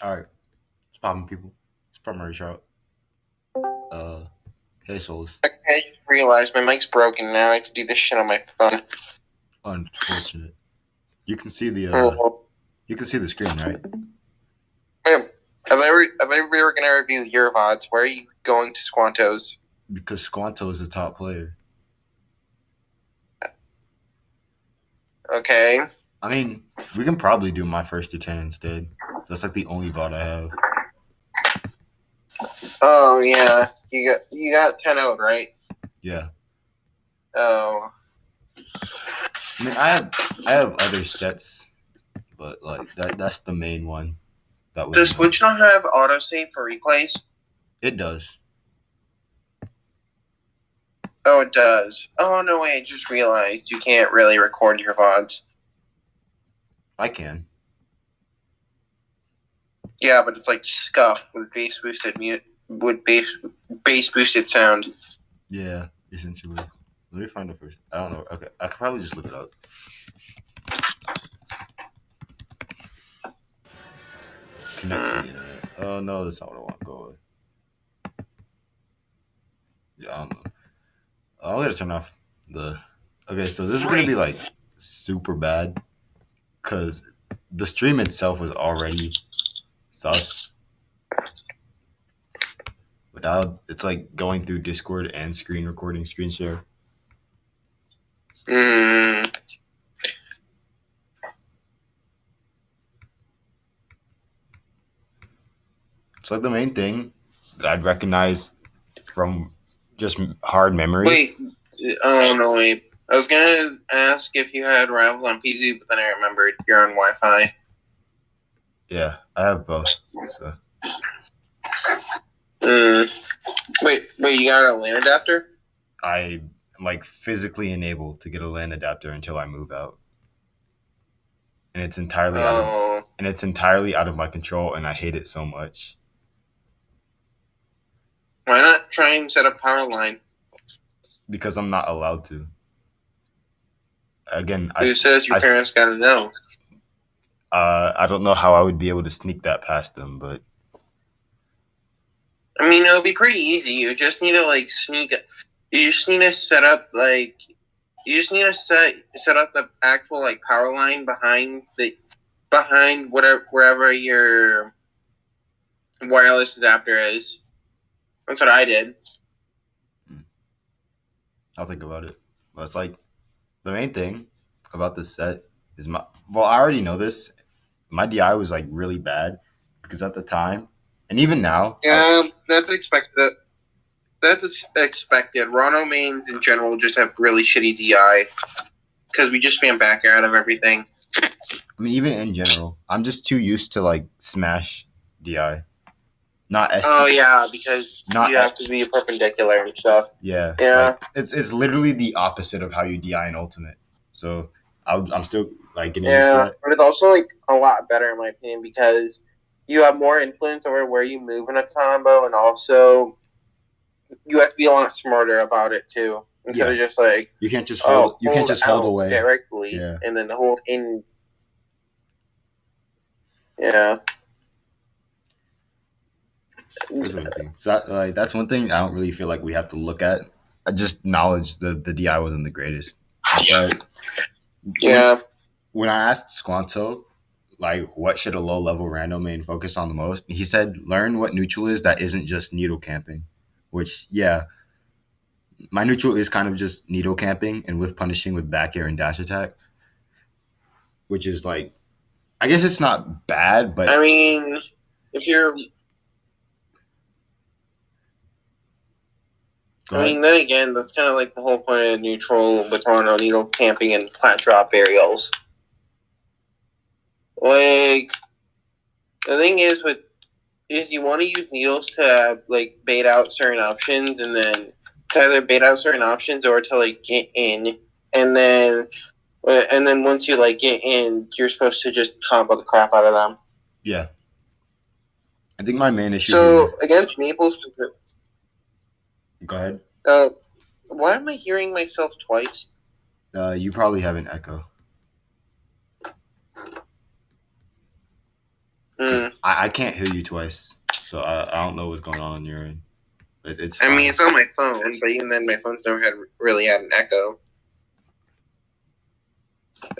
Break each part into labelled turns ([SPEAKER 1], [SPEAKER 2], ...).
[SPEAKER 1] All right, it's popping, people. It's primary shout. Uh, hey, souls.
[SPEAKER 2] I just realized my mic's broken now. I have to do this shit on my phone.
[SPEAKER 1] Unfortunate. You can see the
[SPEAKER 2] Oh.
[SPEAKER 1] screen, right?
[SPEAKER 2] Man, I thought we were going to review your VODs. Where are you going to Squantos?
[SPEAKER 1] Because Squanto is the top player.
[SPEAKER 2] Okay.
[SPEAKER 1] I mean, we can probably do my first to 10 instead. That's like the only VOD I have.
[SPEAKER 2] Oh, yeah. You got 10 out, right?
[SPEAKER 1] Yeah.
[SPEAKER 2] Oh.
[SPEAKER 1] I mean, I have other sets, but like that's the main one. That would
[SPEAKER 2] Does
[SPEAKER 1] be.
[SPEAKER 2] Switch not have autosave for replays?
[SPEAKER 1] It does.
[SPEAKER 2] Oh, it does. Oh, no, wait. I just realized you can't really record your VODs.
[SPEAKER 1] I can.
[SPEAKER 2] Yeah, but it's like scuffed with bass boosted bass boosted sound.
[SPEAKER 1] Yeah, essentially. Let me find it first. I don't know. Okay, I could probably just look it up. Connect to the internet. Oh no, that's not what I want. Go away. Yeah, I don't know. I'm gonna turn off the. Okay, so this is gonna be like super bad because the stream itself was already sus. Without it's like going through Discord and screen recording, screen share.
[SPEAKER 2] Mm.
[SPEAKER 1] It's like the main thing that I'd recognize from just hard memory.
[SPEAKER 2] Wait. Oh, no, wait. I was gonna ask if you had Rivals on PC, but then I remembered you're on Wi-Fi.
[SPEAKER 1] Yeah, I have both. So.
[SPEAKER 2] Wait, you got a LAN adapter?
[SPEAKER 1] I am like physically enabled to get a LAN adapter until I move out, and it's entirely out of my control, and I hate it so much.
[SPEAKER 2] Why not try and set up power line?
[SPEAKER 1] Because I'm not allowed to. Again,
[SPEAKER 2] Who says your parents gotta know?
[SPEAKER 1] I don't know how I would be able to sneak that past them, but
[SPEAKER 2] I mean, it'll be pretty easy. You just need to like sneak. You just need to set up like. You just need to set up the actual like power line behind whatever wherever your wireless adapter is. That's what I did.
[SPEAKER 1] I'll think about it. But it's like the main thing about this set is I already know this. My DI was like really bad because at the time, and even now,
[SPEAKER 2] Yeah, that's expected. That's expected. Ranno mains in general just have really shitty DI because we just spam back out of everything.
[SPEAKER 1] I mean, even in general, I'm just too used to like smash DI, not ST.
[SPEAKER 2] Oh yeah, because you have to be perpendicular and stuff.
[SPEAKER 1] Yeah. Like, it's literally the opposite of how you DI in Ultimate. So I'm still like getting used to that.
[SPEAKER 2] But it's also like a lot better in my opinion because you have more influence over where you move in a combo, and also you have to be a lot smarter about it too. Instead of just like
[SPEAKER 1] you can't just hold away
[SPEAKER 2] directly and then hold in. Yeah.
[SPEAKER 1] So that's one thing I don't really feel like we have to look at. I just acknowledge the DI wasn't the greatest. But when I asked Squanto, like, what should a low level random main focus on the most? He said, learn what neutral is that isn't just needle camping. Which, yeah, my neutral is kind of just needle camping and whiff punishing with back air and dash attack. Which is like, I guess it's not bad, but
[SPEAKER 2] I mean, if you're. Then again, that's kind of like the whole point of neutral with Ranno needle camping and plat drop burials. Like, the thing is you want to use needles to like bait out certain options, and then to either bait out certain options or to like get in, and then once you like get in, you're supposed to just combo the crap out of them.
[SPEAKER 1] Yeah, I think my main issue.
[SPEAKER 2] So against Maple,
[SPEAKER 1] go ahead.
[SPEAKER 2] Why am I hearing myself twice?
[SPEAKER 1] You probably have an echo. I can't hear you twice, so I don't know what's going on your end. It's
[SPEAKER 2] I
[SPEAKER 1] fine.
[SPEAKER 2] mean, it's on my phone, but even then, my phone's never really had an echo.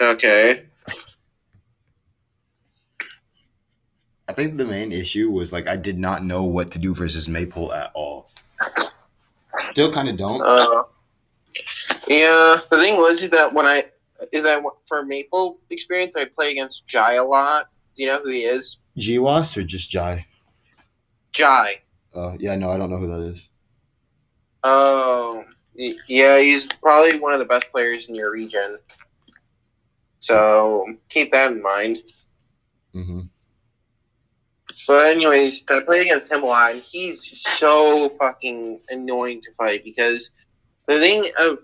[SPEAKER 2] Okay.
[SPEAKER 1] I think the main issue was like I did not know what to do versus Maple at all. Still kind of don't.
[SPEAKER 2] Yeah. The thing was is that for Maple experience, I play against Jai a lot. Do you know who he is?
[SPEAKER 1] GWAS or just Jai?
[SPEAKER 2] Jai.
[SPEAKER 1] Yeah, no, I don't know who that is.
[SPEAKER 2] Oh, yeah. He's probably one of the best players in your region. So keep that in mind.
[SPEAKER 1] Mm-hmm.
[SPEAKER 2] But anyways, I played against him a lot, and he's so fucking annoying to fight because the thing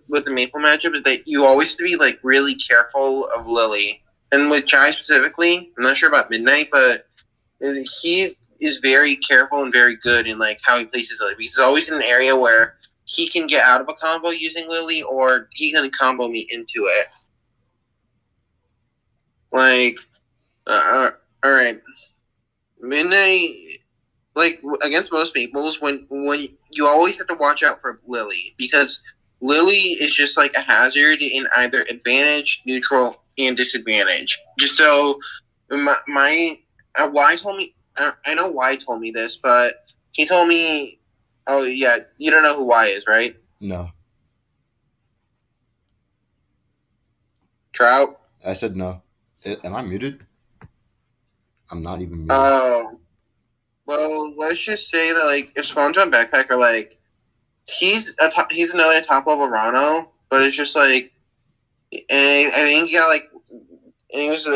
[SPEAKER 2] with the Maple matchup is that you always have to be like really careful of Lily, and with Jai specifically, I'm not sure about Midnight, but he is very careful and very good in like how he places Lily. He's always in an area where he can get out of a combo using Lily, or he can combo me into it. Like, all right, Midnight. Like against most people's, when you always have to watch out for Lily because Lily is just like a hazard in either advantage, neutral, and disadvantage. Just so my Y told me, I know Y told me this, but he told me, oh yeah, you don't know who Y is, right?
[SPEAKER 1] No.
[SPEAKER 2] Trout.
[SPEAKER 1] I said no. Am I muted? I'm not even muted.
[SPEAKER 2] Oh, well, let's just say that like if Sponge on Backpack are like he's another top level Ranno, but it's just like, and I think he got like, and he was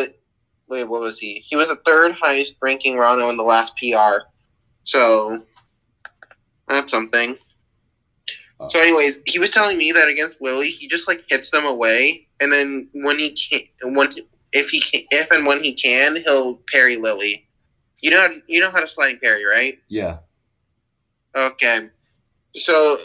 [SPEAKER 2] wait, what was he? He was the third highest ranking Ranno in the last PR, so that's something. So, anyways, he was telling me that against Lily, he just like hits them away, and then when he can, if and when he can, he'll parry Lily. You know how to sliding parry, right?
[SPEAKER 1] Yeah.
[SPEAKER 2] Okay. So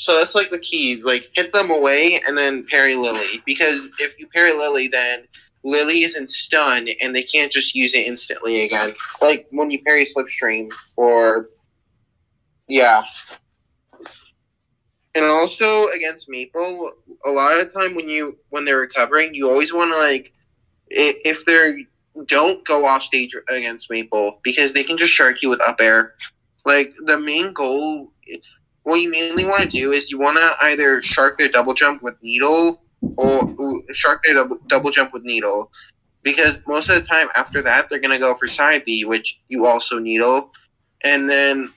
[SPEAKER 2] that's like the key. Like hit them away and then parry Lily. Because if you parry Lily, then Lily isn't stunned and they can't just use it instantly again. Like when you parry Slipstream or yeah. And also against Maple, a lot of the time when they're recovering, you always want to like if they're don't go off stage against Maple because they can just shark you with up air. Like the main goal, what you mainly want to do is you want to either shark their double jump with needle or shark their double jump with needle, because most of the time after that they're gonna go for side B, which you also needle, and then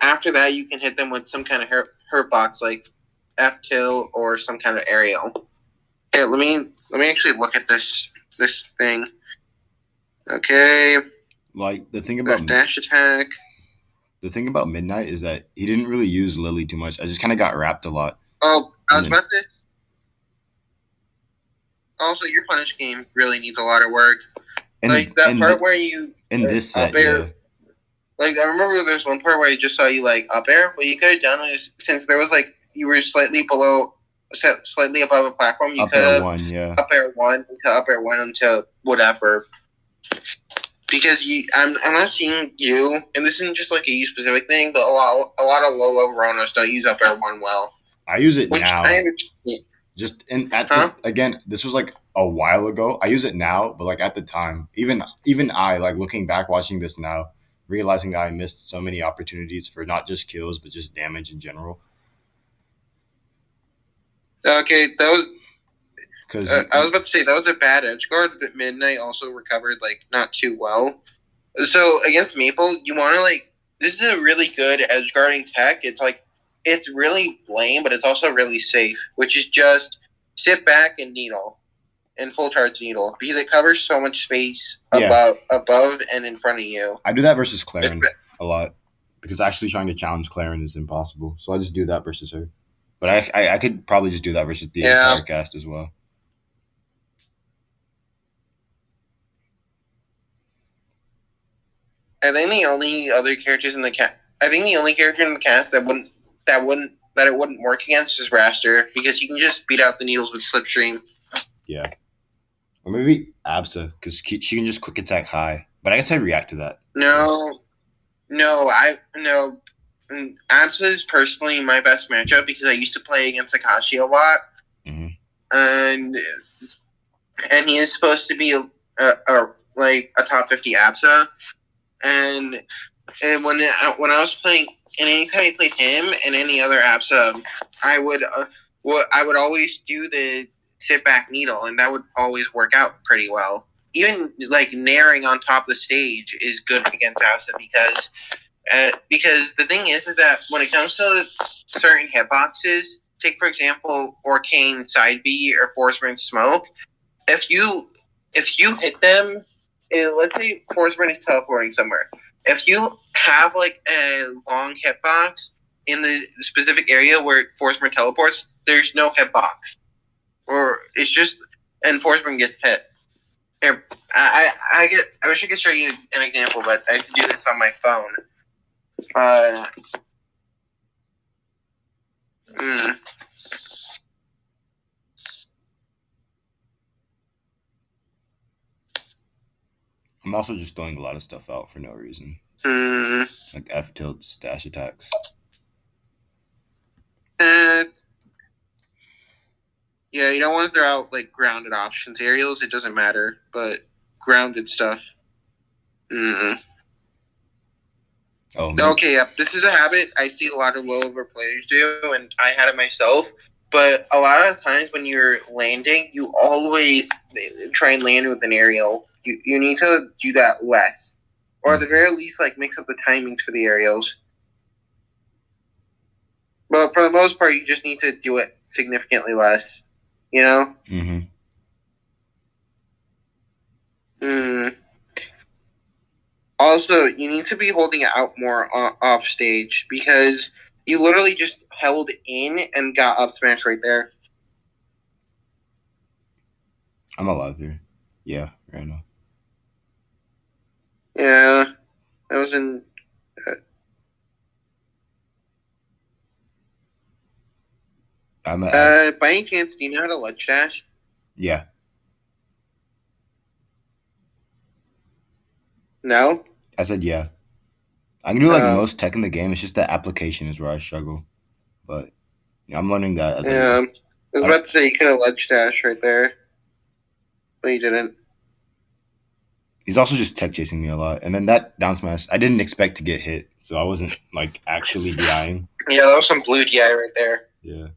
[SPEAKER 2] after that you can hit them with some kind of hurt box like F till or some kind of aerial. Here, let me actually look at this thing. Okay.
[SPEAKER 1] Like the thing about
[SPEAKER 2] dash attack.
[SPEAKER 1] The thing about Midnight is that he didn't really use Lily too much. I just kind of got wrapped a lot.
[SPEAKER 2] Oh, I was about to. Also, your punish game really needs a lot of work. Like that part where you
[SPEAKER 1] in this set,
[SPEAKER 2] up air.
[SPEAKER 1] yeah.
[SPEAKER 2] Like I remember there's one part where I just saw you like up air. What you could have done was, since there was like you were slightly above a platform, you could have up air one into whatever. Because I'm not seeing you, and this isn't just like a you specific thing, but a lot of low level Ronos don't use up air one well.
[SPEAKER 1] I use it now. Just again, this was like a while ago. I use it now, but like at the time, even I like looking back, watching this now, realizing that I missed so many opportunities for not just kills but just damage in general.
[SPEAKER 2] Okay, that was. I was about to say that was a bad edge guard, but Midnight also recovered like not too well. So against Maple, you want to like, this is a really good edge guarding tech. It's like, it's really lame, but it's also really safe, which is just sit back and needle and full charge needle because it covers so much space above and in front of you.
[SPEAKER 1] I do that versus Claren a lot because actually trying to challenge Claren is impossible. So I just do that versus her. But I could probably just do that versus the entire cast as well.
[SPEAKER 2] I think the only other characters in the cast, that it wouldn't work against is Raster, because you can just beat out the needles with Slipstream.
[SPEAKER 1] Yeah. Or maybe Absa, because she can just quick attack high. But I guess I react to that.
[SPEAKER 2] No, no, I no. Absa is personally my best matchup because I used to play against Akashi a lot,
[SPEAKER 1] Mm-hmm.
[SPEAKER 2] and he is supposed to be like a top 50 Absa, and when I was playing, and anytime I played him and any other Absa, I would I would always do the sit back needle, and that would always work out pretty well. Even like naring on top of the stage is good against Absa because the thing is that when it comes to certain hitboxes, take for example Orcane side B or Force Burn Smoke, if you hit them, let's say Force Burn is teleporting somewhere. If you have like a long hitbox in the specific area where Force Burn teleports, there's no hitbox, or it's just and Force Burn gets hit. Here, I wish I could show you an example, but I can do this on my phone. Uh, mm,
[SPEAKER 1] I'm also just throwing a lot of stuff out for no reason. Like F tilt stash attacks.
[SPEAKER 2] uh, yeah, you don't want to throw out like grounded options. Aerials, it doesn't matter, but grounded stuff.
[SPEAKER 1] Oh, maybe.
[SPEAKER 2] Okay, yeah, this is a habit I see a lot of low level players do, and I had it myself. But a lot of times when you're landing, you always try and land with an aerial. You need to do that less, or at the very least, like mix up the timings for the aerials. But for the most part, you just need to do it significantly less. You know.
[SPEAKER 1] Mm-hmm.
[SPEAKER 2] Also, you need to be holding it out more off stage because you literally just held in and got up smash right there.
[SPEAKER 1] I'm alive here. Yeah, Ranno.
[SPEAKER 2] Yeah, that was in.
[SPEAKER 1] I'm at.
[SPEAKER 2] By any chance, do you know how to ledge dash?
[SPEAKER 1] Yeah.
[SPEAKER 2] No.
[SPEAKER 1] I said yeah. I can do like most tech in the game. It's just that application is where I struggle. But I'm learning that as I
[SPEAKER 2] Yeah,
[SPEAKER 1] go.
[SPEAKER 2] I was about to say you could have ledge dash right there, but you didn't.
[SPEAKER 1] He's also just tech chasing me a lot. And then that down smash, I didn't expect to get hit, so I wasn't like actually DIing.
[SPEAKER 2] Yeah, that was some blue DI right there.
[SPEAKER 1] Yeah.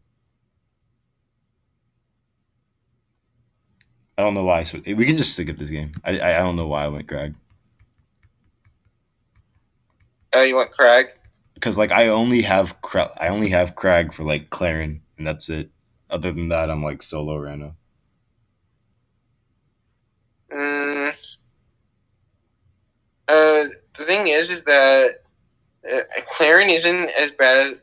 [SPEAKER 1] I don't know why. We can just stick up this game. I don't know why I went Crag.
[SPEAKER 2] Oh, you went Crag?
[SPEAKER 1] Because like I only have Crag for like Clarin, and that's it. Other than that, I'm like solo Ranno.
[SPEAKER 2] The thing is that Clarin isn't as bad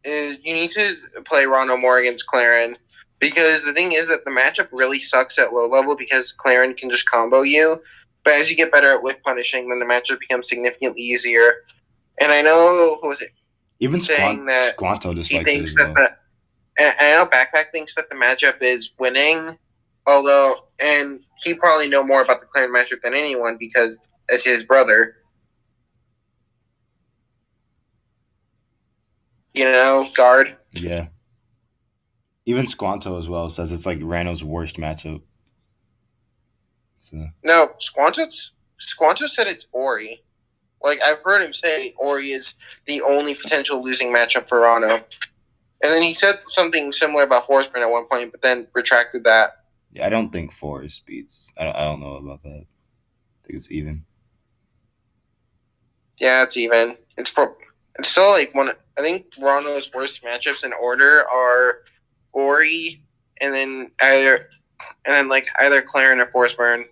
[SPEAKER 2] as you need to play Ranno more against Clarin because the thing is that the matchup really sucks at low level because Clarin can just combo you. But as you get better at whiff punishing, then the matchup becomes significantly easier. And I know who was it?
[SPEAKER 1] Even
[SPEAKER 2] saying that
[SPEAKER 1] Squanto
[SPEAKER 2] he
[SPEAKER 1] dislikes it
[SPEAKER 2] thinks
[SPEAKER 1] as
[SPEAKER 2] that
[SPEAKER 1] well.
[SPEAKER 2] and I know Backpack thinks that the matchup is winning, although and he probably know more about the Clarin matchup than anyone because as his brother. You know, guard.
[SPEAKER 1] Yeah. Even Squanto as well says it's like Ranno's worst matchup. So.
[SPEAKER 2] No, Squanto said it's Ori. Like I've heard him say Ori is the only potential losing matchup for Ranno. And then he said something similar about Forceburn at one point, but then retracted that.
[SPEAKER 1] Yeah, I don't think 4 beats. I don't know about that. I think it's even.
[SPEAKER 2] Yeah, it's even. It's still like one. I think Ranno's worst matchups in order are Ori, and then either Clarin or Forceburn.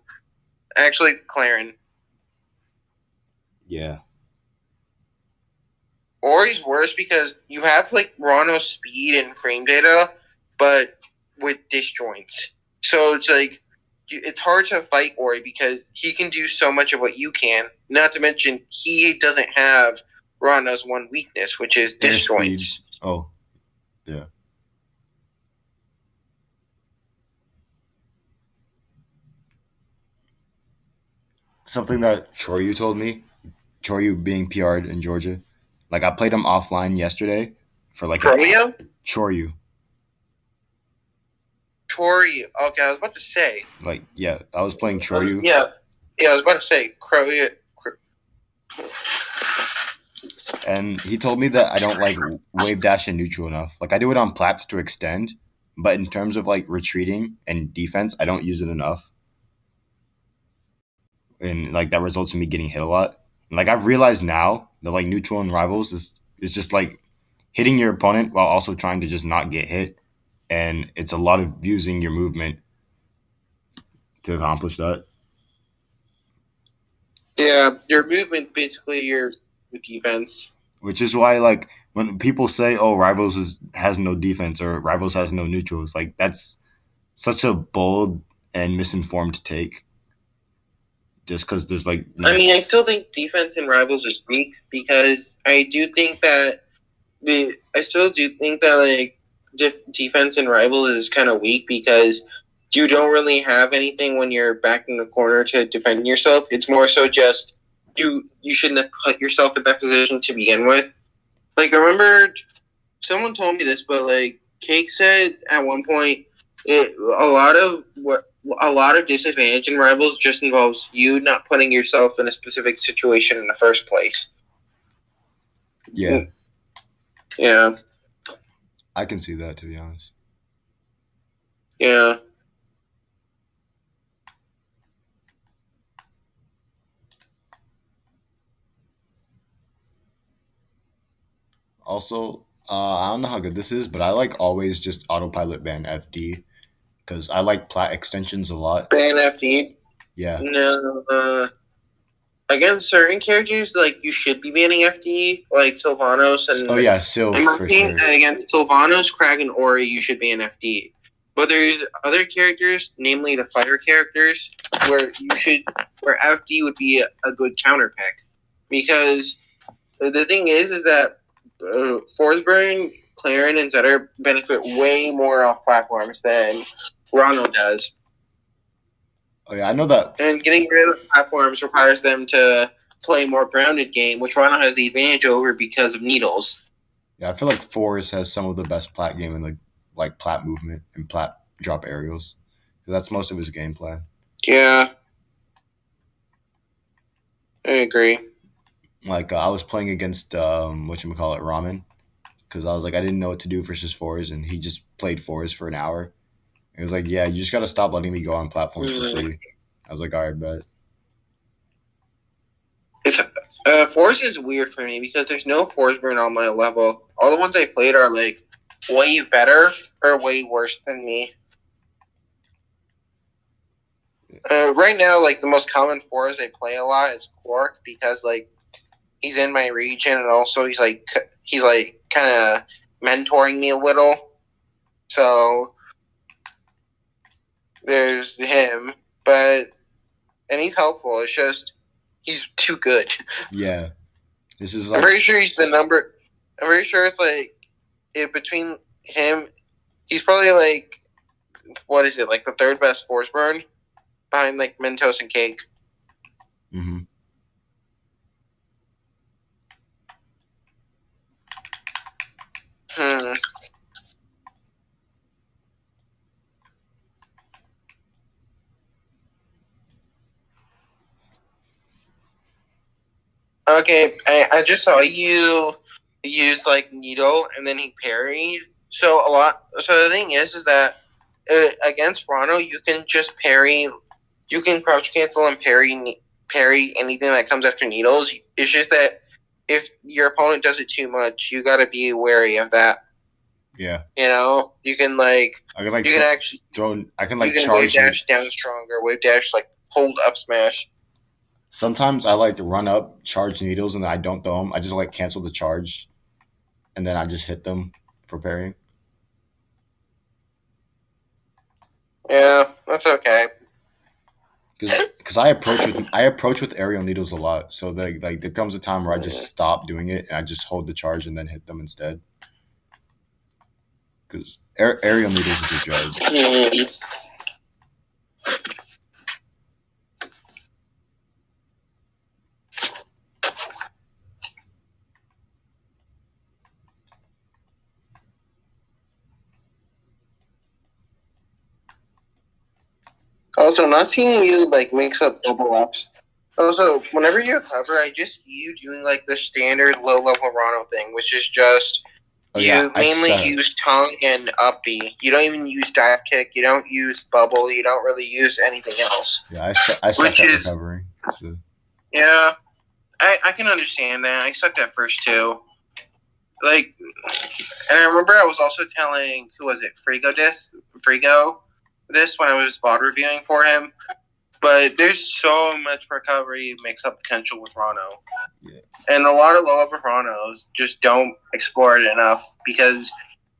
[SPEAKER 2] Actually, Clarin.
[SPEAKER 1] Yeah.
[SPEAKER 2] Ori's worse because you have like Ranno's speed and frame data, but with disjoints. So it's like it's hard to fight Ori because he can do so much of what you can. Not to mention he doesn't have Ranno's one weakness, which is disjoints.
[SPEAKER 1] Oh, yeah. something that Choryu told me. Choryu being PR'd in Georgia. Like I played him offline yesterday for like an
[SPEAKER 2] Froyo?
[SPEAKER 1] Choryu.
[SPEAKER 2] Choryu. Okay, I was about to say.
[SPEAKER 1] Like yeah, I was playing Choryu.
[SPEAKER 2] Yeah, I was about to say Croyo.
[SPEAKER 1] And he told me that I don't like wave dash and neutral enough. Like I do it on plats to extend, but in terms of like retreating and defense, I don't use it enough. And like that results in me getting hit a lot. And, like I've realized now that like neutral and rivals is just like hitting your opponent while also trying to just not get hit. And it's a lot of using your movement to accomplish that.
[SPEAKER 2] Yeah, your movement basically your defense.
[SPEAKER 1] Which is why like when people say, "Oh, has no defense" or "Rivals has no neutrals," like that's such a bold and misinformed take. Just because there's like,
[SPEAKER 2] I mean, I still think defense in Rivals is weak because I still do think that like defense in Rivals is kind of weak because you don't really have anything when you're back in the corner to defend yourself. It's more so just you shouldn't have put yourself in that position to begin with. Like I remember someone told me this, but like Cake said at one point, a lot of disadvantage in Rivals just involves you not putting yourself in a specific situation in the first place.
[SPEAKER 1] Yeah.
[SPEAKER 2] Yeah.
[SPEAKER 1] I can see that, to be honest.
[SPEAKER 2] Yeah.
[SPEAKER 1] Also, I don't know how good this is, but I like always just autopilot ban FD because I like plat extensions a lot.
[SPEAKER 2] Ban FD?
[SPEAKER 1] Yeah.
[SPEAKER 2] No. Against certain characters, like you should be banning FD, like Sylvanos and.
[SPEAKER 1] Oh yeah, Sylph for sure.
[SPEAKER 2] Against Sylvanos, Crag, and Ori, you should ban FD. But there's other characters, namely the fire characters, where FD would be a good counter pick. Because the thing is that Forsberg, Claren, and Zetter benefit way more off platforms than Ranno does.
[SPEAKER 1] Oh yeah, I know that.
[SPEAKER 2] And getting rid of the platforms requires them to play a more grounded game, which Ranno has the advantage over because of needles.
[SPEAKER 1] Yeah, I feel like Soul3ss has some of the best plat game in like plat movement and plat drop aerials. That's most of his game plan.
[SPEAKER 2] Yeah, I agree.
[SPEAKER 1] Like I was playing against whatchamacallit, Ramen, because I was like I didn't know what to do versus Soul3ss, and he just played Soul3ss for an hour. It was like, yeah, you just got to stop letting me go on platforms for free. I was like, all right, bet.
[SPEAKER 2] Force is weird for me because there's no Forsberg on my level. All the ones I played are like way better or way worse than me. Right now, like the most common Force I play a lot is Quark because like he's in my region and also he's like kind of mentoring me a little. So there's him, and he's helpful. It's just he's too good.
[SPEAKER 1] Yeah, this is. Like,
[SPEAKER 2] I'm pretty sure he's the number. I'm pretty sure it's like between him, he's probably like what is it like the third best force burn behind like Mentos and Cake.
[SPEAKER 1] Mm-hmm.
[SPEAKER 2] Okay, I just saw you use like needle and then he parried. So the thing is that against Ranno, you can just parry. You can crouch cancel and parry anything that comes after needles. It's just that if your opponent does it too much, you got to be wary of that.
[SPEAKER 1] Yeah.
[SPEAKER 2] You know, you can like. I can wave dash down stronger. Wave dash like hold up smash.
[SPEAKER 1] Sometimes I like to run up, charge needles, and I don't throw them. I just like cancel the charge, and then I just hit them for parrying.
[SPEAKER 2] Yeah, that's okay.
[SPEAKER 1] Because I approach with aerial needles a lot, so like there comes a time where I just stop doing it and I just hold the charge and then hit them instead. Because aerial needles is a drug.
[SPEAKER 2] Also, not seeing you like mix up double ups. Also, whenever you recover, I just see you doing like the standard low level Ranno thing, which is just you mainly use tongue and up B. You don't even use dive kick. You don't use bubble. You don't really use anything else.
[SPEAKER 1] Yeah, I suck at recovering. So.
[SPEAKER 2] Yeah, I can understand that. I sucked at first too. Like, and I remember I was also telling, who was it, Frigo this when I was VOD reviewing for him. But there's so much recovery mix-up potential with Ranno.
[SPEAKER 1] Yeah.
[SPEAKER 2] And a lot of low-level Rannos just don't explore it enough because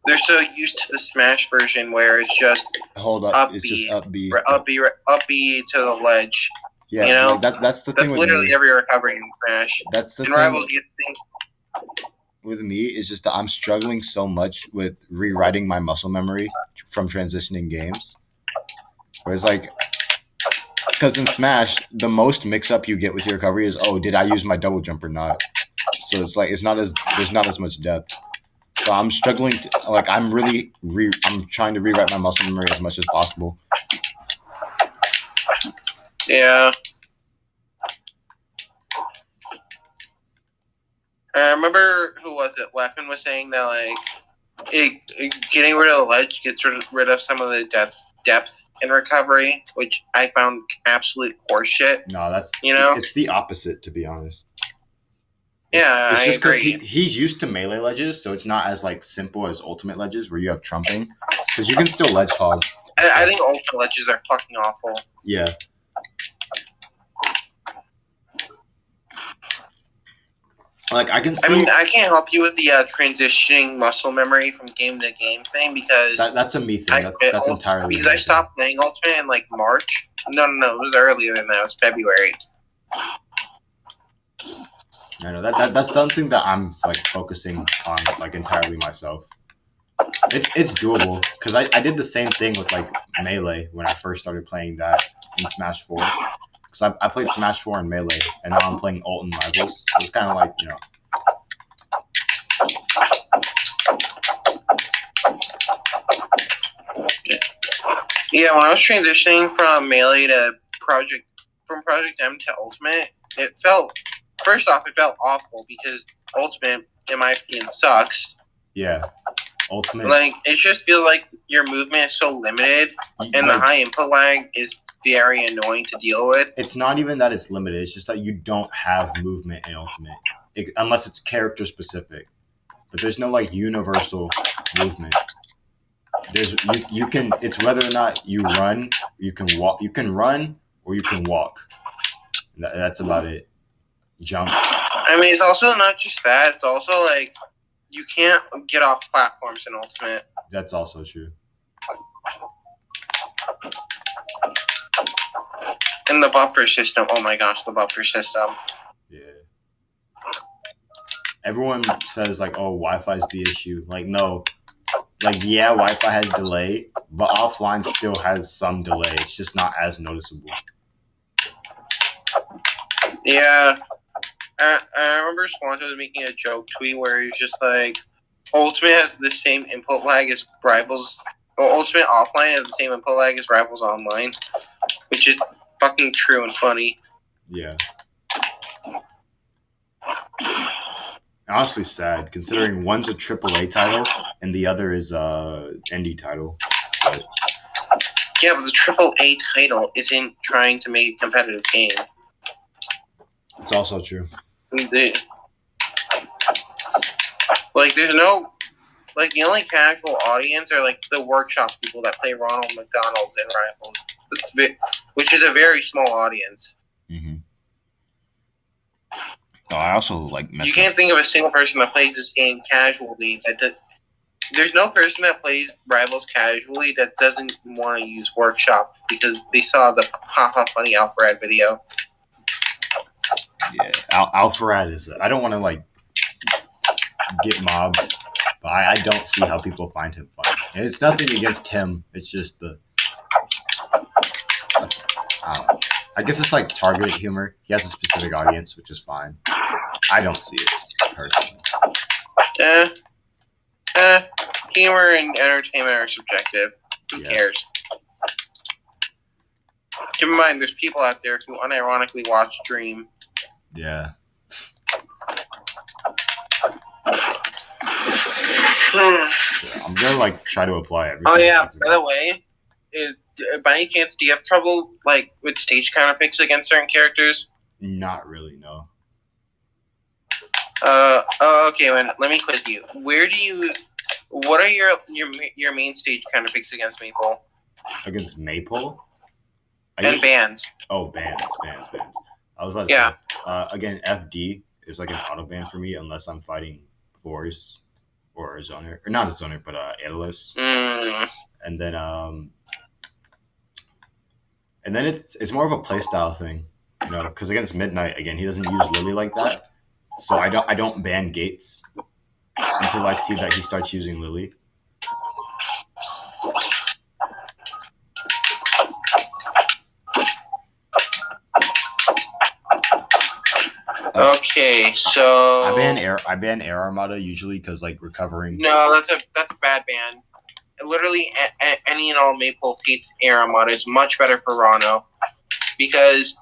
[SPEAKER 2] they're so used to the Smash version where it's just
[SPEAKER 1] it's just up B
[SPEAKER 2] to the ledge.
[SPEAKER 1] Yeah,
[SPEAKER 2] you know?
[SPEAKER 1] like that's the thing with
[SPEAKER 2] literally
[SPEAKER 1] me.
[SPEAKER 2] every recovery in Smash.
[SPEAKER 1] That's the
[SPEAKER 2] in
[SPEAKER 1] thing.
[SPEAKER 2] Rivals, you think
[SPEAKER 1] with me is just that I'm struggling so much with rewriting my muscle memory from transitioning games. Whereas like, because in Smash, the most mix-up you get with your recovery is, oh, did I use my double jump or not? So it's like there's not as much depth. So I'm struggling to, like, I'm trying to rewrite my muscle memory as much as possible.
[SPEAKER 2] Yeah. I remember, who was it? Leffen was saying that like getting rid of the ledge gets rid of some of the depth in recovery, which I found absolute horseshit.
[SPEAKER 1] No, it's the opposite, to be honest. It's just because he's used to melee ledges, so it's not as like simple as ultimate ledges where you have trumping, because you can still ledge hog.
[SPEAKER 2] I think ultimate ledges are fucking awful.
[SPEAKER 1] Yeah. Like I can see.
[SPEAKER 2] I mean, I can't help you with the transitioning muscle memory from game to game thing because
[SPEAKER 1] that's a me thing. That's entirely
[SPEAKER 2] because I stopped playing Ultimate in like March. No, it was earlier than that. It was February.
[SPEAKER 1] I know that's something that I'm like focusing on like entirely myself. It's doable because I did the same thing with like Melee when I first started playing that in Smash 4. Because I played Smash 4 in Melee and now I'm playing Ult in Rivals, so it's kind of like, you know.
[SPEAKER 2] Yeah, when I was transitioning from Melee to Project M to Ultimate, it felt awful because Ultimate, in my opinion, sucks.
[SPEAKER 1] Yeah, Ultimate.
[SPEAKER 2] Like, it just feels like your movement is so limited, and the high input lag is very annoying to deal with.
[SPEAKER 1] It's not even that it's limited; it's just that you don't have movement in Ultimate, unless it's character specific. But there's no like universal movement. You can. It's whether or not you run, you can walk. You can run or you can walk. That's about it. Jump.
[SPEAKER 2] I mean, it's also not just that. It's also like you can't get off platforms in Ultimate.
[SPEAKER 1] That's also true.
[SPEAKER 2] And the buffer system. Oh my gosh, the buffer system.
[SPEAKER 1] Yeah. Everyone says like, oh, Wi-Fi is the issue. Like, no. Like, yeah, Wi-Fi has delay, but offline still has some delay. It's just not as noticeable.
[SPEAKER 2] Yeah. I remember Squanto was making a joke tweet where he was just like, Ultimate has the same input lag as Rivals. Well, Ultimate offline has the same input lag as Rivals online, which is fucking true and funny.
[SPEAKER 1] Yeah. Honestly sad, considering one's a AAA title and the other is a indie title. But...
[SPEAKER 2] yeah, but the AAA title isn't trying to make a competitive game.
[SPEAKER 1] It's also true.
[SPEAKER 2] Like, there's no... like, the only casual audience are, like, the workshop people that play Ronald McDonald and Rivals, which is a very small audience.
[SPEAKER 1] Mm-hmm. Oh, I also, like,
[SPEAKER 2] you can't think of a single person that plays this game casually there's no person that plays Rivals casually that doesn't want to use Workshop because they saw the haha funny Alpharad video.
[SPEAKER 1] Yeah, Alpharad is... I don't want to, like, get mobbed, but I don't see how people find him funny. And it's nothing against him. It's just the... I don't know. I guess it's like targeted humor. He has a specific audience, which is fine. I don't see it, personally.
[SPEAKER 2] Humor and entertainment are subjective. Who cares? Keep in mind, there's people out there who unironically watch Dream.
[SPEAKER 1] Yeah. I'm gonna like try to apply everything.
[SPEAKER 2] Oh yeah. By the way, by any chance do you have trouble like with stage counter picks against certain characters?
[SPEAKER 1] Not really, no.
[SPEAKER 2] Okay. Let me quiz you. What are your main stage counter picks against Maple?
[SPEAKER 1] Against Maple?
[SPEAKER 2] And bans.
[SPEAKER 1] Oh, bans. I was about to say, again, FD is like an auto ban for me unless I'm fighting Force or a zoner, or not a zoner, but Analyst. And then it's more of a playstyle thing, you know, because against Midnight, again, he doesn't use Lily like that, so I don't ban Gates until I see that he starts using Lily.
[SPEAKER 2] Okay, so
[SPEAKER 1] I ban Air Armada usually because like recovering.
[SPEAKER 2] No, that's a bad ban. Literally, any and all Maple hates Air Armada. It's much better for Ranno because,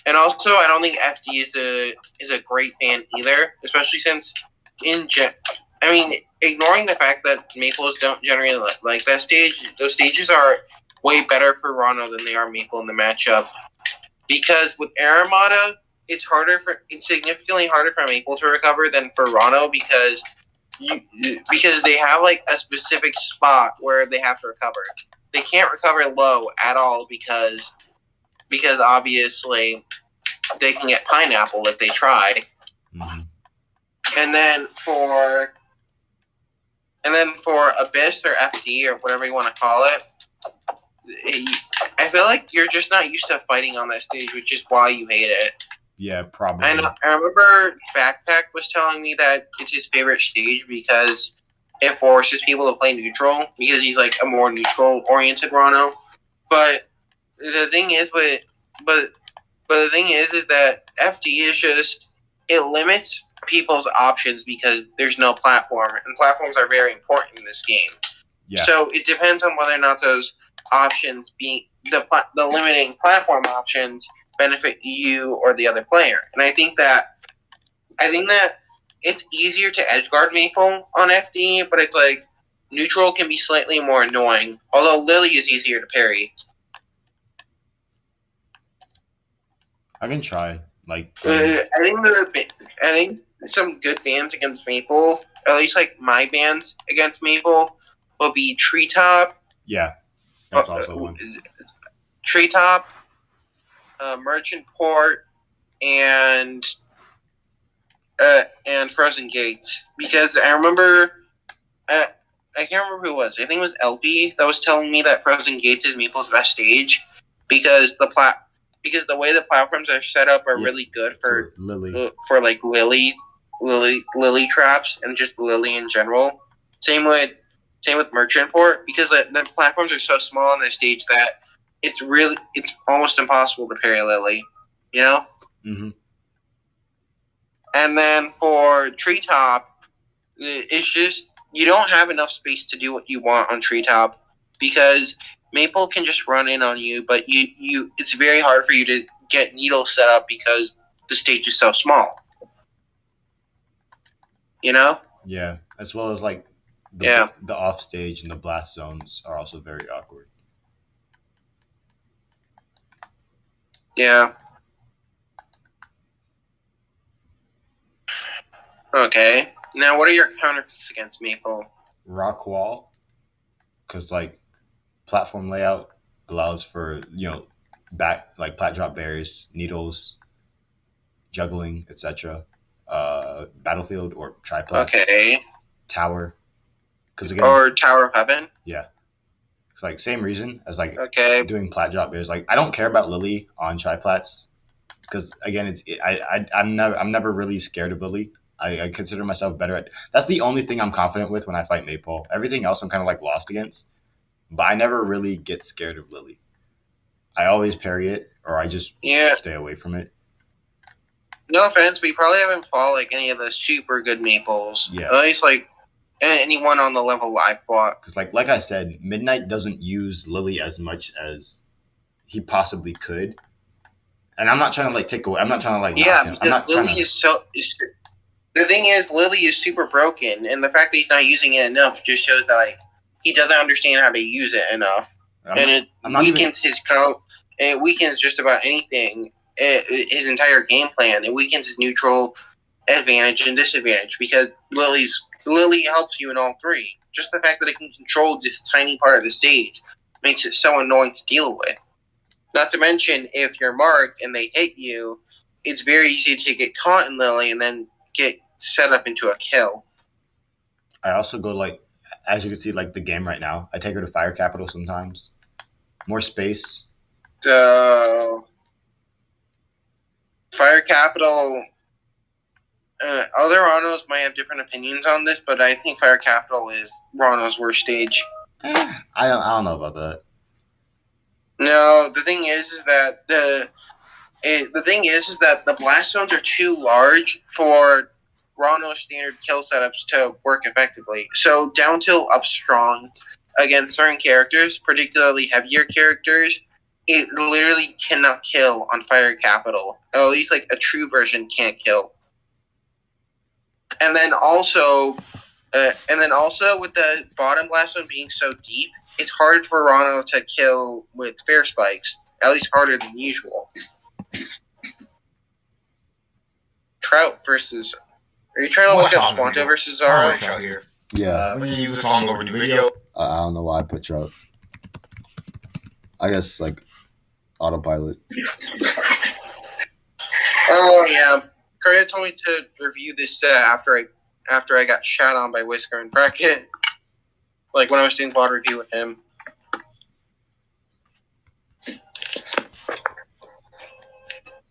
[SPEAKER 2] and also I don't think FD is a great ban either, especially since ignoring the fact that Maples don't generally like that stage, those stages are way better for Ranno than they are Maple in the matchup. Because with Air Armada, it's significantly harder for Maple to recover than for Ranno because they have like a specific spot where they have to recover. They can't recover low at all because obviously they can get pineapple if they try.
[SPEAKER 1] Mm-hmm.
[SPEAKER 2] And then for Abyss or FD or whatever you want to call it, I feel like you're just not used to fighting on that stage, which is why you hate it.
[SPEAKER 1] Yeah, probably.
[SPEAKER 2] I remember Backpack was telling me that it's his favorite stage because it forces people to play neutral because he's like a more neutral-oriented Ranno. But the thing is, is that FD is just, it limits people's options because there's no platform, and platforms are very important in this game. Yeah. So it depends on whether or not those options being the limiting platform options benefit you or the other player. And I think that it's easier to edgeguard Maple on FD, but it's like neutral can be slightly more annoying. Although Lily is easier to parry.
[SPEAKER 1] I can try.
[SPEAKER 2] I think some good bans against Maple, at least like my bans against Maple, will be Treetop.
[SPEAKER 1] Yeah, that's also one.
[SPEAKER 2] Treetop, Merchant Port, and Frozen Gates. Because I remember, I can't remember who it was. I think it was LP that was telling me that Frozen Gates is Maple's best stage because the way the platforms are set up are really good for Lily, for like Lily traps and just Lily in general. Same with Merchant Port because the platforms are so small on the stage that it's almost impossible to parry Lily, you know.
[SPEAKER 1] Mm-hmm.
[SPEAKER 2] And then for Treetop, it's just you don't have enough space to do what you want on Treetop because Maple can just run in on you, but it's very hard for you to get needles set up because the stage is so small. You know?
[SPEAKER 1] Yeah, as well as like the off stage and the blast zones are also very awkward.
[SPEAKER 2] Yeah. Okay. Now, what are your counterpicks against Maple?
[SPEAKER 1] Rock wall, because like platform layout allows for back like plat drop barriers, needles, juggling, etc. Battlefield or triplats.
[SPEAKER 2] Okay.
[SPEAKER 1] Tower, because
[SPEAKER 2] again, or Tower of Heaven.
[SPEAKER 1] Yeah. It's like same reason as like doing plat drop bears. Like I don't care about Lily on triplats because again I'm never really scared of Lily. I consider myself better at. That's the only thing I'm confident with when I fight Maple. Everything else I'm kind of like lost against, but I never really get scared of Lily. I always parry it or I just stay away from it.
[SPEAKER 2] No offense, but you probably haven't fought like any of the super good Maples. Yeah, at least like anyone on the level I fought.
[SPEAKER 1] Because like I said, Midnight doesn't use Lily as much as he possibly could. And I'm not trying to like take away. I'm not trying to like knock
[SPEAKER 2] Yeah,
[SPEAKER 1] him. I'm
[SPEAKER 2] because
[SPEAKER 1] not trying to.
[SPEAKER 2] the thing is, Lily is super broken, and the fact that he's not using it enough just shows that like he doesn't understand how to use it enough, it weakens his count. It weakens just about anything. His entire game plan. It weakens his neutral, advantage, and disadvantage because Lily helps you in all three. Just the fact that it can control this tiny part of the stage makes it so annoying to deal with. Not to mention, if you're marked and they hit you, it's very easy to get caught in Lily and then get set up into a kill.
[SPEAKER 1] I also go like, as you can see, like the game right now. I take her to Fire Capital sometimes. More space.
[SPEAKER 2] So, Fire Capital. Other Rannos might have different opinions on this, but I think Fire Capital is Ranno's worst stage.
[SPEAKER 1] I don't know about that.
[SPEAKER 2] No, the thing is that the blast zones are too large for Ranno's standard kill setups to work effectively. So down tilt up strong against certain characters, particularly heavier characters, it literally cannot kill on Fire Capital. Or at least like a true version can't kill. And then also with the bottom blast zone being so deep, it's hard for Ranno to kill with spare spikes. At least harder than usual. Trout versus. Are you trying to look up Squanto versus Zara?
[SPEAKER 3] Trout here.
[SPEAKER 1] Yeah.
[SPEAKER 3] When you use the song over the video.
[SPEAKER 1] I don't know why I put Trout. I guess like autopilot.
[SPEAKER 2] Oh yeah, Korea told me to review this after I got shat on by Whisker and Bracket. Like when I was doing VOD review with him.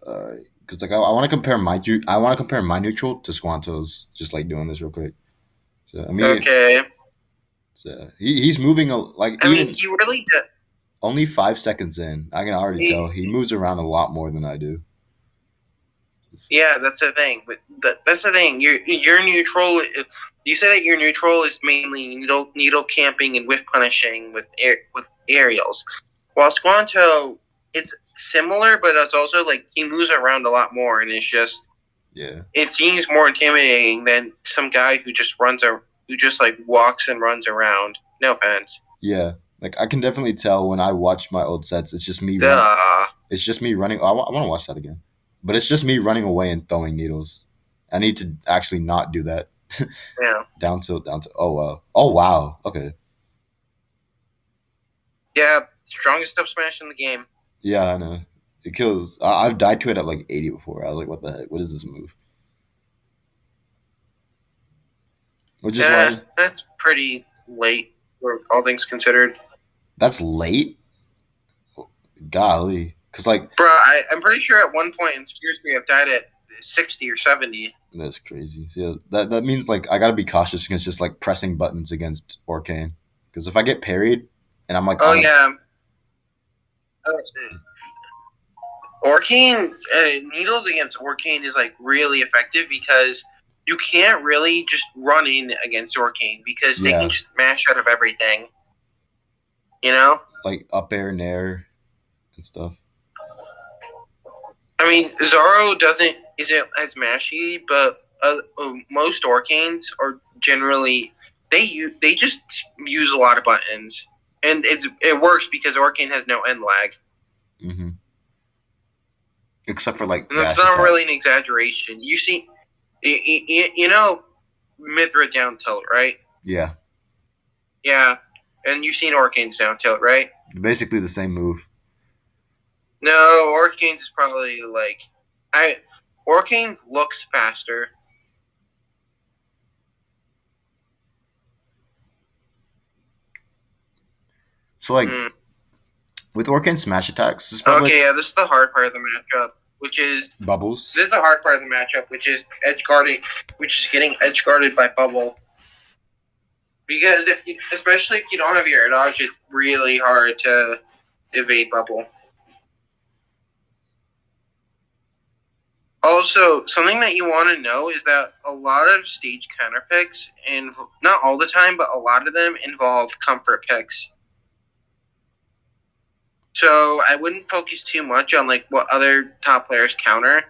[SPEAKER 1] Because like I want to compare my neutral to Squanto's. Just like doing this real quick. So I mean,
[SPEAKER 2] okay.
[SPEAKER 1] So he's moving like.
[SPEAKER 2] I mean, he really did.
[SPEAKER 1] Only 5 seconds in, I can already tell he moves around a lot more than I do.
[SPEAKER 2] Yeah, that's the thing. But that's the thing. Your neutral. You say that your neutral is mainly needle camping and whiff punishing with aerials, while Squanto, it's similar, but it's also like he moves around a lot more, and it's just it seems more intimidating than some guy who just like walks and runs around. No offense.
[SPEAKER 1] Yeah, like I can definitely tell when I watch my old sets. It's just me. It's just me running. I want to watch that again, but it's just me running away and throwing needles. I need to actually not do that.
[SPEAKER 2] Yeah.
[SPEAKER 1] down to. Oh wow. Okay.
[SPEAKER 2] Yeah, strongest up smash in the game.
[SPEAKER 1] Yeah, I know. It kills. I've died to it at like 80 before. I was like, what the heck? What is this move? Which is why
[SPEAKER 2] that's pretty late for all things considered.
[SPEAKER 1] That's late? Golly. Because, like...
[SPEAKER 2] Bro, I'm pretty sure at one point in Spears we have died at 60 or 70.
[SPEAKER 1] That's crazy. So, yeah, that means, like, I gotta be cautious against just, like, pressing buttons against Orcane. Because if I get parried, and I'm like...
[SPEAKER 2] Oh, yeah. Orcane, needles against Orcane is, like, really effective because you can't really just run in against Orcane because they can just mash out of everything. You know?
[SPEAKER 1] Like, up air, nair, and stuff.
[SPEAKER 2] I mean, Zoro isn't as mashy, but most Orcanes are generally they just use a lot of buttons, and it works because Orcane has no end lag.
[SPEAKER 1] Mm-hmm. Except for like,
[SPEAKER 2] and that's not really an exaggeration. You see, you know, Mithra down tilt, right?
[SPEAKER 1] Yeah.
[SPEAKER 2] Yeah, and you've seen Orcane's down tilt, right?
[SPEAKER 1] Basically the same move.
[SPEAKER 2] No, Orcane's is probably like Orcane looks faster.
[SPEAKER 1] So like with Orcane smash attacks,
[SPEAKER 2] this is the hard part of the matchup, which is
[SPEAKER 1] bubbles.
[SPEAKER 2] This is the hard part of the matchup, which is getting edge guarded by bubble. Because especially if you don't have your air dodge, it's really hard to evade bubble. Also, something that you want to know is that a lot of stage counter picks, and not all the time, but a lot of them involve comfort picks. So I wouldn't focus too much on like what other top players counter,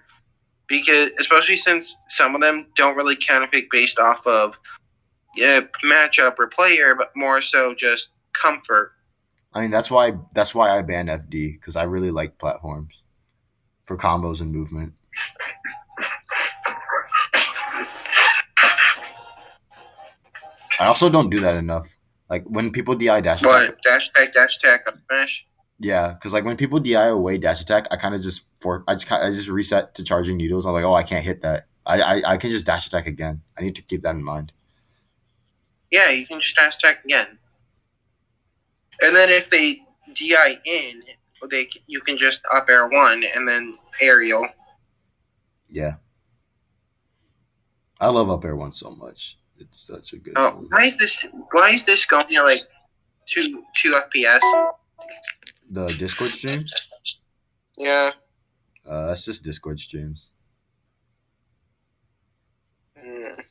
[SPEAKER 2] because especially since some of them don't really counterpick based off of matchup or player, but more so just comfort.
[SPEAKER 1] I mean, that's why I banned FD because I really like platforms for combos and movement. I also don't do that enough. Like when people DI dash attack,
[SPEAKER 2] What dash attack, up smash?
[SPEAKER 1] yeah, because like when people DI away dash attack, I kind of just I just reset to charging needles. I'm like, oh, I can't hit that. I can just dash attack again. I need to keep that in mind.
[SPEAKER 2] Yeah, you can just dash attack again, and then if they DI in, you can just up air one and then aerial.
[SPEAKER 1] Yeah, I love up air one so much. It's such a good.
[SPEAKER 2] Oh,
[SPEAKER 1] move.
[SPEAKER 2] Why is this going at like two FPS?
[SPEAKER 1] The Discord stream.
[SPEAKER 2] Yeah.
[SPEAKER 1] That's just Discord streams.
[SPEAKER 2] Mm.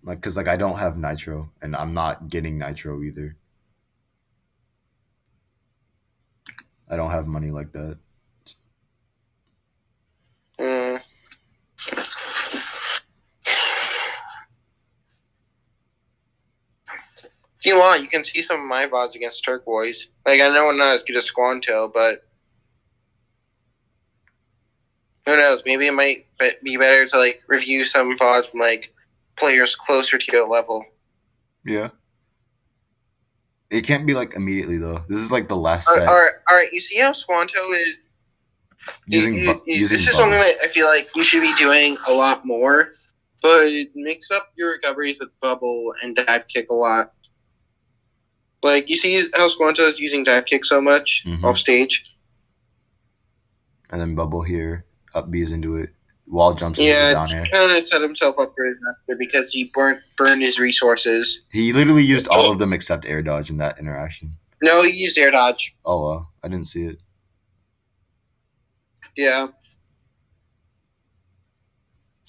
[SPEAKER 1] Like, cause like I don't have nitro, and I'm not getting nitro either. I don't have money like that.
[SPEAKER 2] Mm. If you want, you can see some of my VODs against Turquoise. Like, I know I'm not as good as Squanto, but who knows? Maybe it might be better to like review some VODs from like players closer to your level.
[SPEAKER 1] Yeah. It can't be like immediately though. This is like the last set.
[SPEAKER 2] All right. You see how Squanto is
[SPEAKER 1] using
[SPEAKER 2] this is something that I feel like you should be doing a lot more, but mix up your recoveries with bubble and dive kick a lot. Like, you see how Squanto is using dive kick so much off stage?
[SPEAKER 1] And then bubble here, up B's into it, wall jumps into
[SPEAKER 2] Yeah,
[SPEAKER 1] down air.
[SPEAKER 2] He kind of set himself up for disaster because he burned his resources.
[SPEAKER 1] He literally used all of them except air dodge in that interaction.
[SPEAKER 2] No, he used air dodge.
[SPEAKER 1] Oh, wow. I didn't see it.
[SPEAKER 2] Yeah.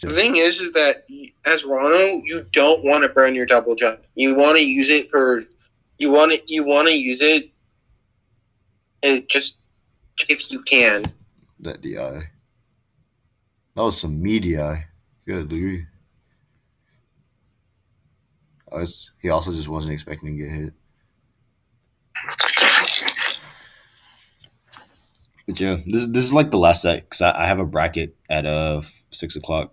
[SPEAKER 2] The thing is that as Ranno, you don't want to burn your double jump. You want to use it for, you want to use it, just if you can.
[SPEAKER 1] That DI. That was some me DI. Good, Louis. He also just wasn't expecting to get hit. But yeah, this is like the last set because I have a bracket at 6 o'clock.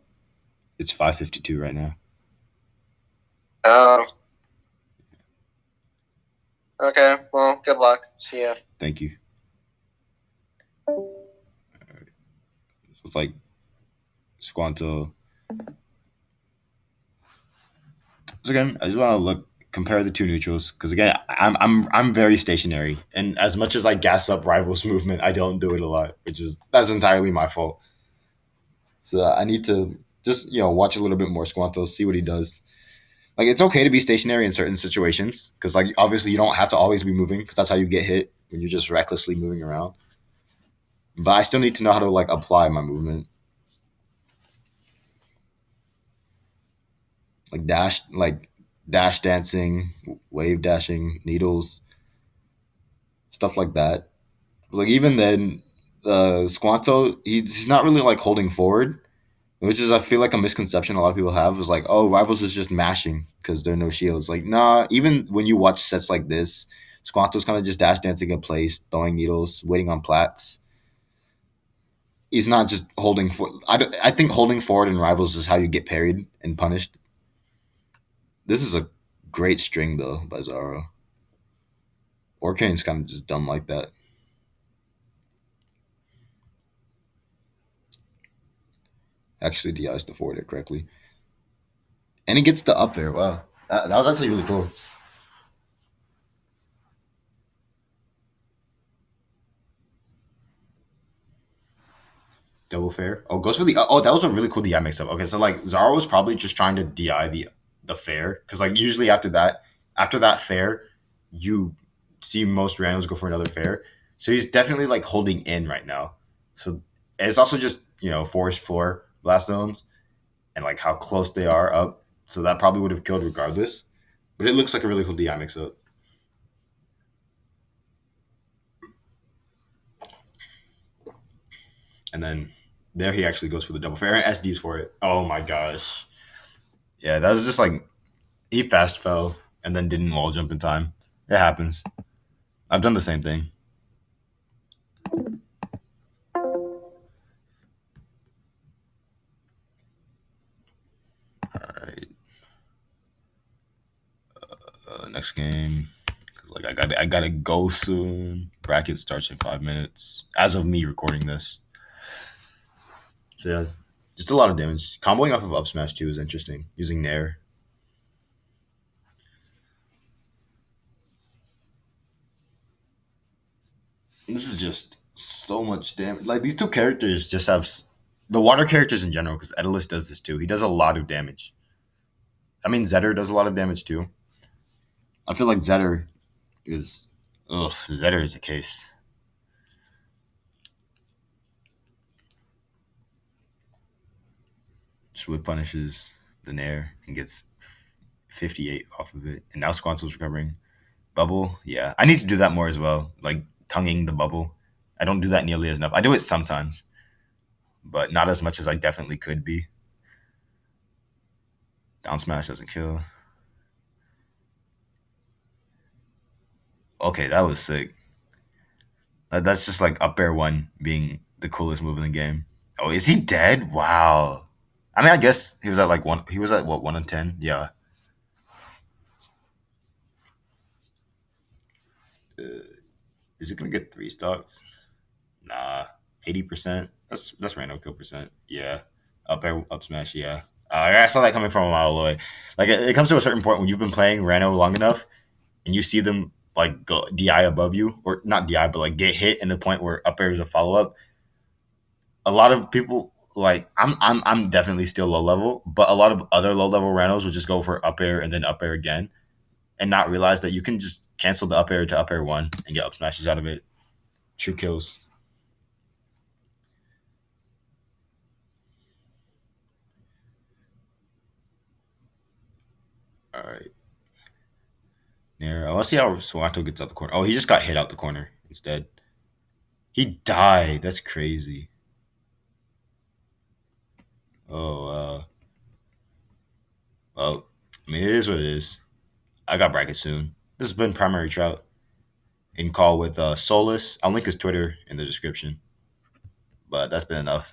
[SPEAKER 1] It's 5:52 right now.
[SPEAKER 2] Oh. Okay. Well, good luck. See ya.
[SPEAKER 1] Thank you. So it's like Squanto. So again, I just want to compare the two neutrals because again, I'm very stationary, and as much as I gas up rivals movement, I don't do it a lot, that's entirely my fault. So I need to just watch a little bit more Squanto, see what he does. Like it's okay to be stationary in certain situations because like obviously you don't have to always be moving because that's how you get hit when you're just recklessly moving around. But I still need to know how to like apply my movement. Like dash dancing, wave dashing, needles, stuff like that. Like even then, Squanto he's not really like holding forward, which is I feel like a misconception a lot of people have is like, oh, rivals is just mashing because there are no shields. Like nah, even when you watch sets like this, Squanto's kind of just dash dancing in place, throwing needles, waiting on plats. He's not just holding for. I think holding forward in rivals is how you get parried and punished. This is a great string though by Zara. Orkane's kind of just dumb like that. Actually, DIs the forward air correctly. And he gets the up air. Wow. That was actually really cool. Double fair. Oh, goes for the. Oh, that was a really cool DI mix up. Okay, so like Zara was probably just trying to DI the fair because like usually after that fair, you see most randoms go for another fair. So he's definitely like holding in right now. So it's also just forest floor blast zones and like how close they are up. So that probably would have killed regardless. But it looks like a really cool DI mix up. and then there he actually goes for the double fair and SDs for it. Oh my gosh. Yeah, that was just like he fast fell and then didn't wall jump in time. It happens. I've done the same thing. All right, next game. Cause like I gotta go soon. Bracket starts in 5 minutes. As of me recording this, so yeah, just a lot of damage. Comboing off of up smash too is interesting. Using Nair. This is just so much damage. Like these two characters just have the water characters in general. Because Edalus does this too. He does a lot of damage. I mean, Zetter does a lot of damage too. I feel like Zetter is, ugh, Zetter is a case. Swift punishes the Nair and gets 58 off of it. And now Squanto's recovering. Bubble, yeah. I need to do that more as well. Like tonguing the bubble. I don't do that nearly as enough. I do it sometimes, but not as much as I definitely could be. Down smash doesn't kill. Okay, that was sick. That's just like up air one being the coolest move in the game. Oh, is he dead? Wow. I mean, I guess he was at like one. He was at what 1 in 10. Yeah. Is it gonna get three stocks? Nah. 80%. That's random kill percent. Yeah. Up air up smash. Yeah. I saw that coming from a mile away. Like it comes to a certain point when you've been playing Ranno long enough, and you see them like go DI above you, or not DI, but like get hit in the point where up air is a follow up. A lot of people like I'm definitely still low level, but a lot of other low level Rannos will just go for up air and then up air again, and not realize that you can just cancel the up air to up air one and get up smashes out of it. True kills. All right. Nair. I want to see how Swato gets out the corner. Oh, he just got hit out the corner instead. He died. That's crazy. Oh, well, I mean, it is what it is. I got bracket soon. This has been Primary Trout in call with Soul3ss. I'll link his Twitter in the description, but that's been enough.